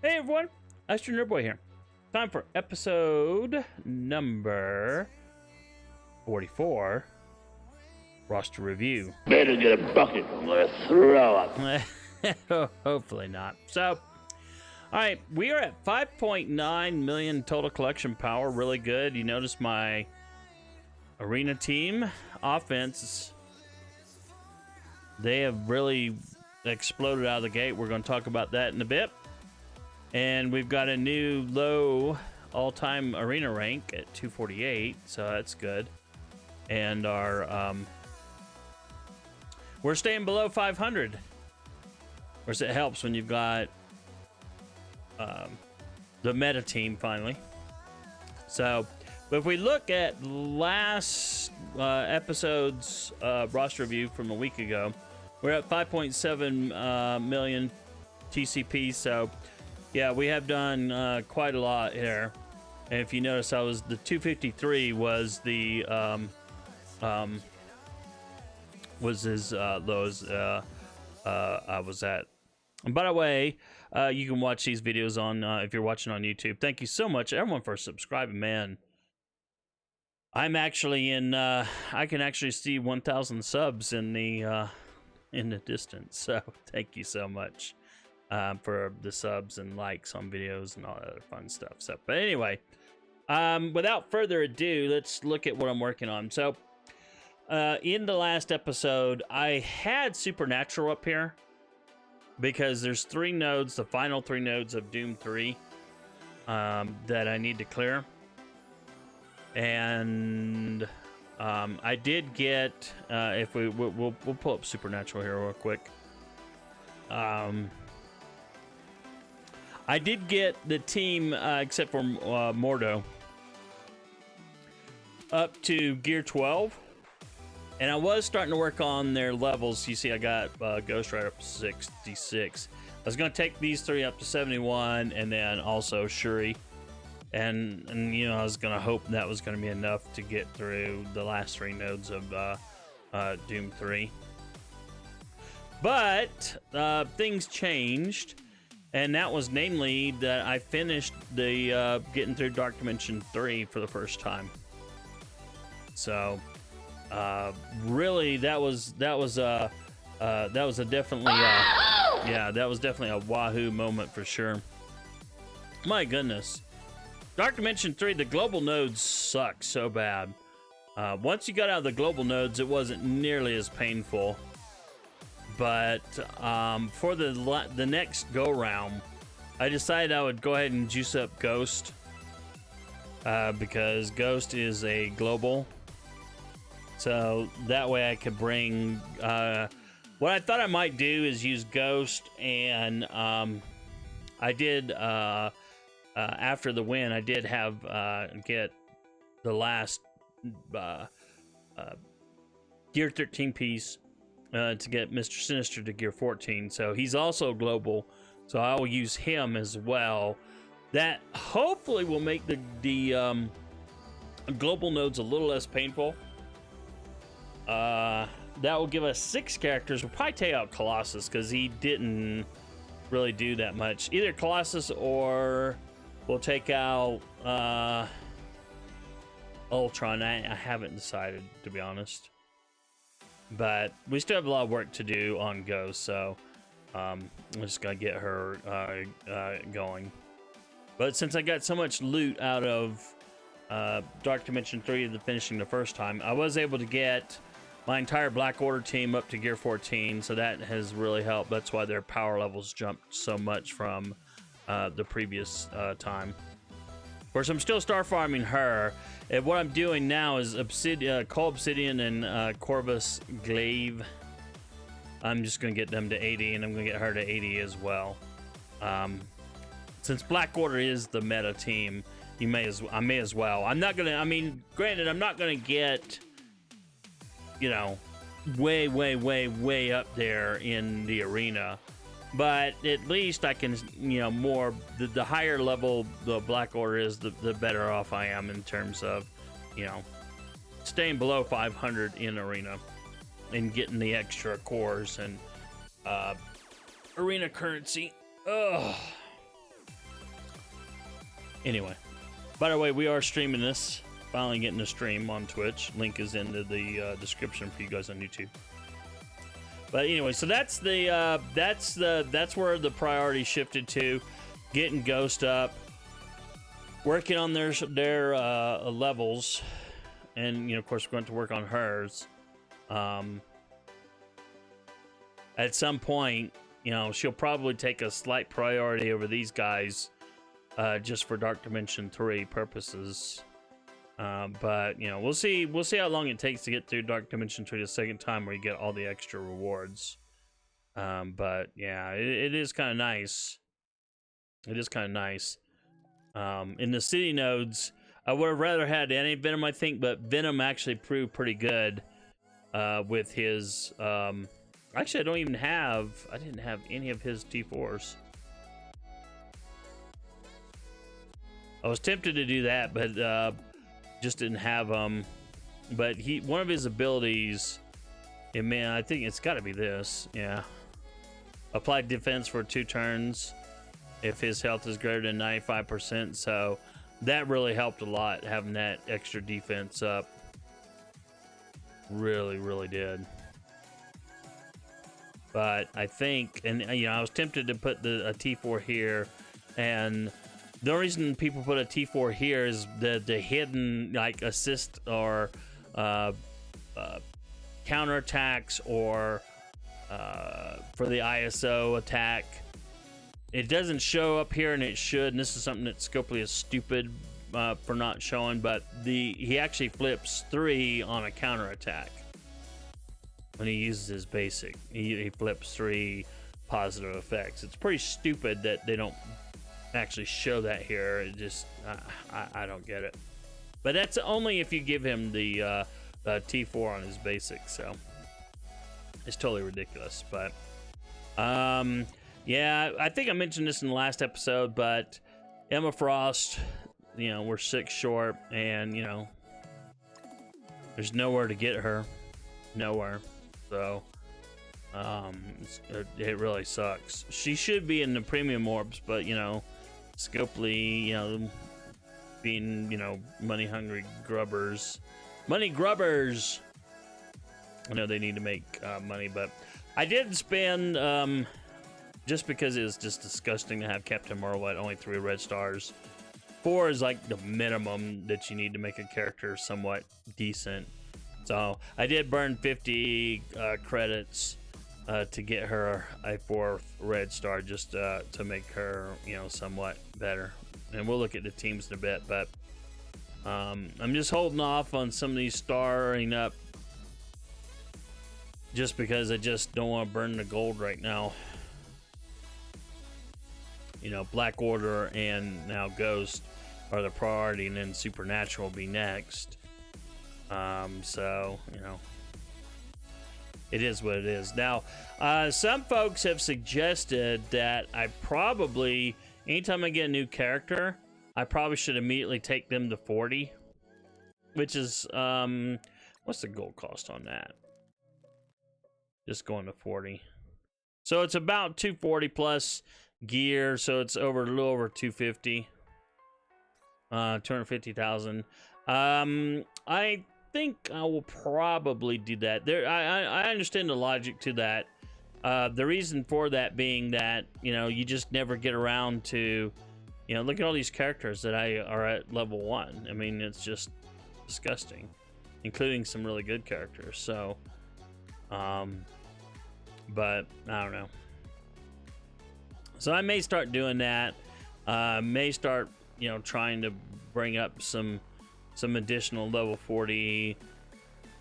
Hey everyone, AstroNerdBoy here. Time for episode number 44, roster review. Better get a bucket, I'm gonna throw up. Hopefully not. So, alright, we are at 5.9 million total collection power, really good. You notice my arena team offense, they have really exploded out of the gate. We're going to talk about that in a bit. And we've got a new low all-time arena rank at 248, so that's good. And our we're staying below 500. Of course, it helps when you've got the meta team finally. So, but if we look at last episode's roster review from a week ago, we're at 5.7 million TCP. So. Yeah, we have done quite a lot here. And if you notice, the 253 was the was his lows I was at. And by the way, you can watch these videos on if you're watching on YouTube. Thank you so much, everyone, for subscribing. Man, I'm actually in. I can actually see 1,000 subs in the distance. So thank you so much. For the subs and likes on videos and all that other fun stuff. So, but anyway, without further ado, let's look at what I'm working on. So, in the last episode, I had Supernatural up here because there's 3 nodes, the final 3 nodes of Doom 3, that I need to clear. And I did get, if we'll pull up Supernatural here real quick. I did get the team, except for Mordo, up to Gear 12. And I was starting to work on their levels. You see, I got Ghost Rider up to 66. I was going to take these 3 up to 71, and then also Shuri. And you know, I was going to hope that was going to be enough to get through the last 3 nodes of Doom 3. But things changed. And that was namely that I finished the getting through Dark Dimension 3 for the first time. So, really, that was a definitely that was definitely a wahoo moment for sure. My goodness, Dark Dimension 3, the global nodes suck so bad. Once you got out of the global nodes, it wasn't nearly as painful. But for the next go-round, I decided I would go ahead and juice up Ghost. Because Ghost is a global. So that way I could bring... what I thought I might do is use Ghost, and I did... after the win, I did have get the last Gear 13 piece... to get Mr. Sinister to Gear 14. So he's also global. So I will use him as well. That hopefully will make the global nodes a little less painful. That will give us 6 characters. We'll probably take out Colossus because he didn't really do that much. Either Colossus or we'll take out Ultron. I haven't decided, to be honest. But we still have a lot of work to do on Ghost, so I'm just going to get her going. But since I got so much loot out of Dark Dimension 3 the finishing the first time, I was able to get my entire Black Order team up to Gear 14, so that has really helped. That's why their power levels jumped so much from the previous time. Of course, I'm still star farming her. And what I'm doing now is Coal Obsidian and Corvus Glaive. I'm just going to get them to 80, and I'm going to get her to 80 as well. Since Black Order is the meta team, I may as well. I'm not going to, I mean, granted, I'm not going to get, you know, way up there in the arena. But at least I can, you know, more, the higher level the Black Order is, the better off I am in terms of, you know, staying below 500 in arena and getting the extra cores and arena currency. Ugh. Anyway, by the way, we are streaming this. Finally getting a stream on Twitch. Link is in the description for you guys on YouTube. But anyway, so that's where the priority shifted to, getting Ghost up, working on their levels, and of course we're going to work on hers. At some point, she'll probably take a slight priority over these guys, just for Dark Dimension 3 purposes. But we'll see how long it takes to get through Dark Dimension 3 the second time, where you get all the extra rewards. But yeah, it is kind of nice. It is kind of nice. In the city nodes, I would have rather had any Venom, I think, but Venom actually proved pretty good with his. Actually, I didn't have any of his T4s. I was tempted to do that, but just didn't have them. But one of his abilities, and man, I think it's got to be this. Yeah, apply defense for 2 turns if his health is greater than 95%. So that really helped a lot, having that extra defense up. Really did. But I think, and I was tempted to put a T4 here, and the reason people put a T4 here is the hidden assist or counterattacks, or for the ISO attack. It doesn't show up here, and it should. And this is something that Scopely is stupid for not showing. But he actually flips 3 on a counterattack when he uses his basic. He flips 3 positive effects. It's pretty stupid that they don't actually show that here. It just I don't get it. But that's only if you give him the T4 on his basic. So it's totally ridiculous. But yeah, I think I mentioned this in the last episode, but Emma Frost, we're 6 short, and there's nowhere to get her. Nowhere. So it really sucks. She should be in the premium orbs, but Scopely, being money hungry grubbers. I know they need to make money, but I did spend just because it was just disgusting to have Captain Marvel at only 3 red stars. 4 is like the minimum that you need to make a character somewhat decent. So I did burn 50 credits to get her a 4th red star, just to make her somewhat better. And we'll look at the teams in a bit, but I'm just holding off on some of these starring up, just because I just don't want to burn the gold right now. Black Order and now Ghost are the priority, and then Supernatural will be next. So it is what it is. Now, some folks have suggested that I probably, anytime I get a new character, I probably should immediately take them to 40, which is what's the gold cost on that? Just going to 40. So it's about 240 plus gear, so it's a little over 250. 250,000. I think I will probably do that. I understand the logic to that. The reason for that being that you just never get around to look at all these characters that are at level 1. I mean, it's just disgusting, including some really good characters. So but I don't know. So I may start doing that. May start trying to bring up some additional level 40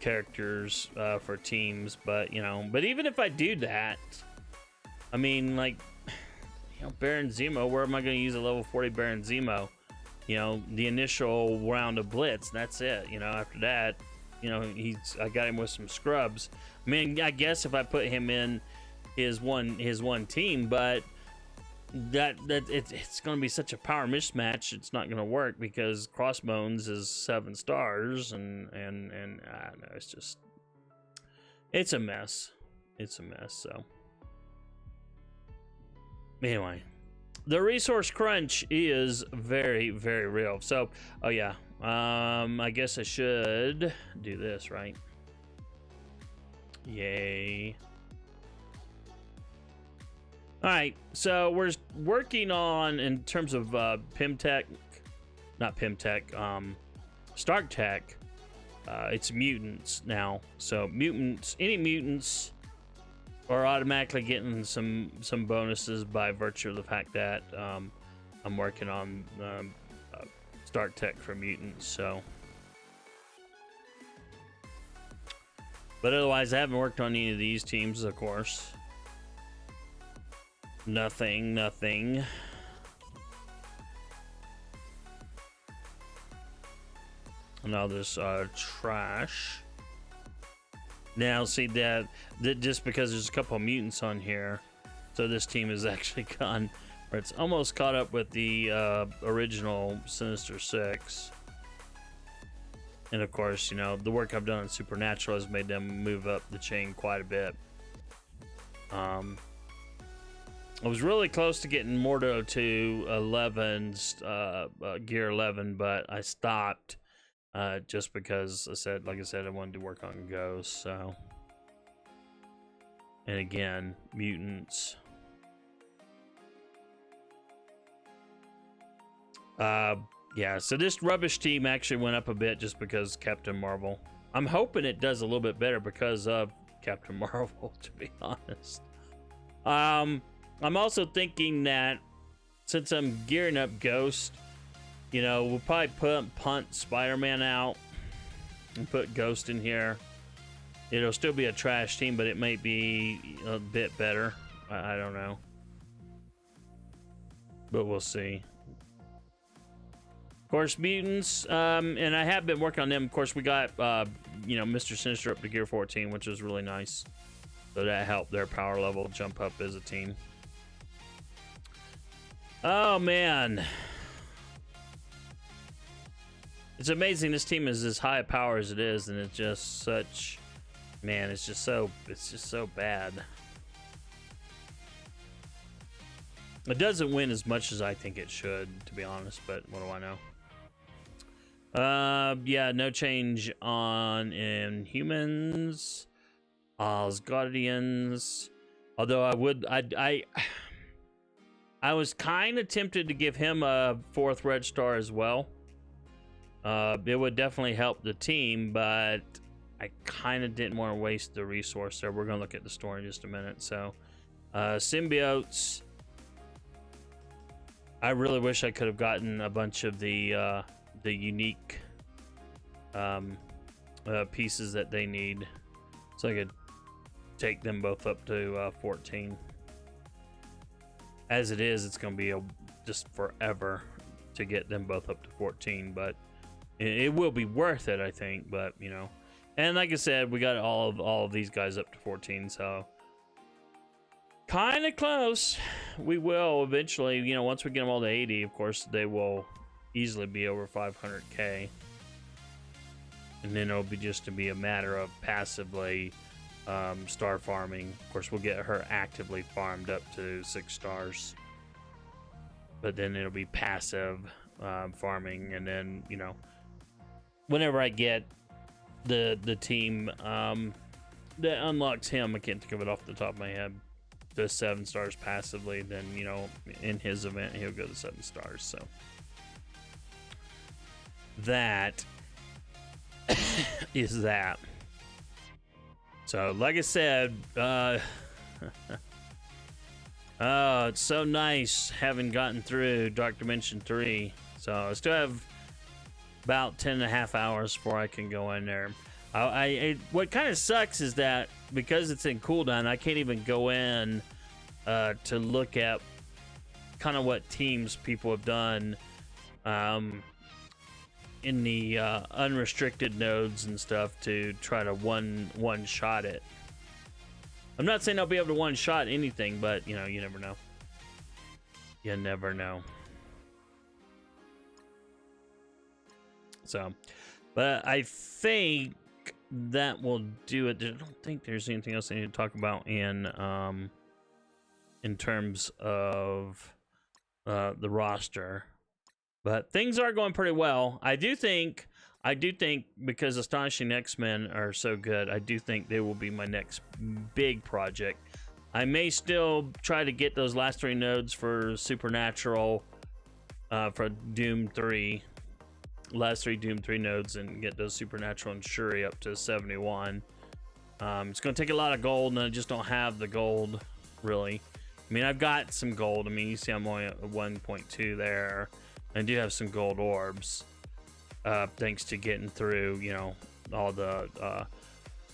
characters for teams, but even if I do that, I mean, Baron Zemo, where am I going to use a level 40 Baron Zemo? The initial round of Blitz, that's it. After that, I got him with some scrubs. I mean, I guess if I put him in his one team, but it's going to be such a power mismatch. It's not going to work because Crossbones is 7 stars, and I don't know, it's a mess. So anyway, the resource crunch is very, very real. So, oh yeah, I guess I should do this, right? Yay. All right, so we're working on, in terms of Pimtech, not Pimtech, Stark Tech. It's mutants now. So mutants, any mutants are automatically getting some bonuses by virtue of the fact that I'm working on Stark Tech for mutants. So, but otherwise, I haven't worked on any of these teams, of course. Nothing. And all this trash. Now, see that just because there's a couple of mutants on here, so this team has actually gone, or it's almost caught up with the original Sinister Six. And of course, you know, the work I've done on Supernatural has made them move up the chain quite a bit. I was really close to getting Mordo to 11's gear 11, but I stopped just because like I said, I wanted to work on Ghosts. So, and again, mutants. Yeah. So this rubbish team actually went up a bit just because Captain Marvel. I'm hoping it does a little bit better because of Captain Marvel, to be honest. I'm also thinking that since I'm gearing up Ghost, you know, we'll probably punt Spider-Man out and put Ghost in here. It'll still be a trash team, but it might be a bit better. I don't know. But we'll see. Of course, mutants, and I have been working on them. Of course, we got, you know, Mr. Sinister up to gear 14, which is really nice. So that helped their power level jump up as a team. Oh, man. It's amazing this team is as high a power as it is, and it's just such... Man, it's just so bad. It doesn't win as much as I think it should, to be honest, but what do I know? Yeah, no change on Inhumans, Asgardians. Although I was kind of tempted to give him a 4th red star as well. It would definitely help the team, but I kind of didn't want to waste the resource there. We're going to look at the story in just a minute. So, Symbiotes. I really wish I could have gotten a bunch of the unique pieces that they need, so I could take them both up to 14. As it is, it's going to be just forever to get them both up to 14, but it will be worth it, I think. But you know, and like I said, we got all of these guys up to 14, so kind of close. We will eventually, you know, once we get them all to 80, of course, they will easily be over 500k, and then it'll be just to be a matter of passively star farming. Of course, we'll get her actively farmed up to 6 stars, but then it'll be passive farming, and then, you know, whenever I get the team that unlocks him, I can't think of it off the top of my head, the 7 stars passively, then, you know, in his event he'll go to 7 stars. So that is that. So like I said, it's so nice having gotten through Dark Dimension 3. So I still have about 10.5 hours before I can go in there. What kind of sucks is that because it's in cooldown, I can't even go in to look at kind of what teams people have done in the unrestricted nodes and stuff to try to one shot it. I'm not saying I'll be able to one shot anything, but you know, you never know. You never know. So, but I think that will do it. I don't think there's anything else I need to talk about in terms of the roster. But things are going pretty well. I do think because Astonishing X-Men are so good, I do think they will be my next big project. I may still try to get those last 3 nodes for Supernatural, for Doom 3. Last 3 Doom 3 nodes, and get those Supernatural and Shuri up to 71. It's going to take a lot of gold, and I just don't have the gold, really. I mean, I've got some gold. I mean, you see I'm only at 1.2 there. I do have some gold orbs, thanks to getting through, you know, all the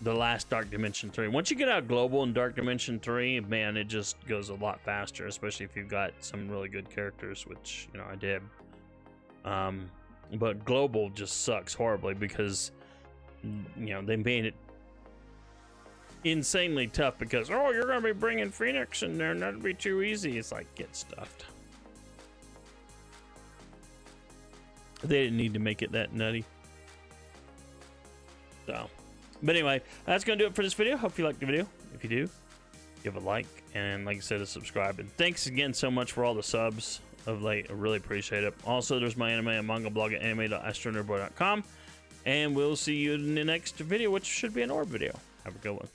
last Dark Dimension 3. Once you get out Global and Dark Dimension 3, man, it just goes a lot faster, especially if you've got some really good characters, which, you know, I did. But Global just sucks horribly because, you know, they made it insanely tough because, oh, you're going to be bringing Phoenix in there and that'd be too easy. It's like, get stuffed. They didn't need to make it that nutty. So, but anyway, that's going to do it for this video. Hope you liked the video. If you do, give a like, and like I said, subscribe. And thanks again so much for all the subs of late. I really appreciate it. Also, there's my anime and manga blog at anime.astronerdboy.com, and we'll see you in the next video, which should be an orb video. Have a good one.